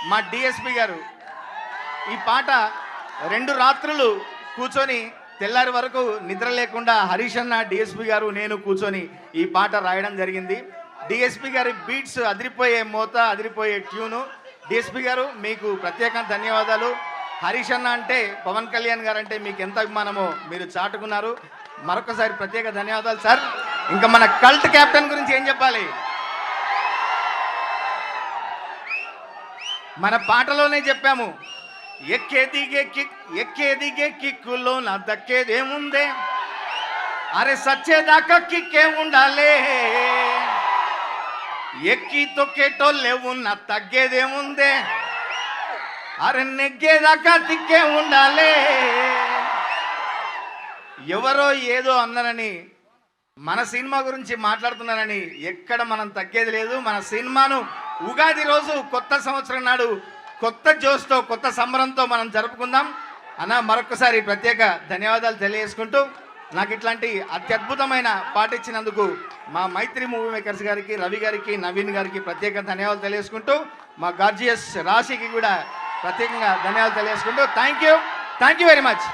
మా డిఎస్పి గారు ఈ పాట 2 రాత్రులు కూర్చొని తెల్లారి వరకు నిద్ర లేకుండా హరీష్ అన్న, డిఎస్పి గారు, నేను కూర్చొని ఈ పాట రాయడం జరిగింది. డిఎస్పి గారి బీట్స్ అదిరిపోయే మోత, అదిరిపోయే ట్యూను. డిఎస్పి గారు మీకు ప్రత్యేక ధన్యవాదాలు. హరీష్ అన్న అంటే, పవన్ కళ్యాణ్ గారు అంటే మీకు ఎంత అభిమానమో మీరు చాటుకున్నారు. మరొకసారి ప్రత్యేక ధన్యవాదాలు సార్. ఇంకా మన కల్ట్ కెప్టెన్ గురించి ఏం చెప్పాలి? మన పాటలోనే చెప్పాము, ఎక్కే దిగే కిక్కులో నా దక్కేదేముందే, అరే సచ్చేదాకా కిక్కే ఉండాలే, ఎక్కి తొక్కేటోళ్ళేవు నా తగ్గేదేముందే, అరే నెగ్గేదాకా తిక్కే ఉండాలే. ఎవరో ఏదో అన్నారని, మన సినిమా గురించి మాట్లాడుతున్నారని ఎక్కడ మనం తగ్గేది లేదు. మన సినిమాను ఉగాది రోజు కొత్త సంవత్సరం నాడు కొత్త జోష్తో, కొత్త సంబరంతో మనం జరుపుకుందాం అన్న. మరొకసారి ప్రత్యేక ధన్యవాదాలు తెలియజేసుకుంటూ, నాకు ఇట్లాంటి అత్యద్భుతమైన పాట ఇచ్చినందుకు మా మైత్రి మూవీ మేకర్స్ గారికి, రవి గారికి, నవీన్ గారికి ప్రత్యేక ధన్యవాదాలు తెలియజేసుకుంటూ, మా గార్జియస్ రాశికి కూడా ప్రత్యేకంగా ధన్యవాదాలు తెలియజేసుకుంటూ, థ్యాంక్ యూ వెరీ మచ్.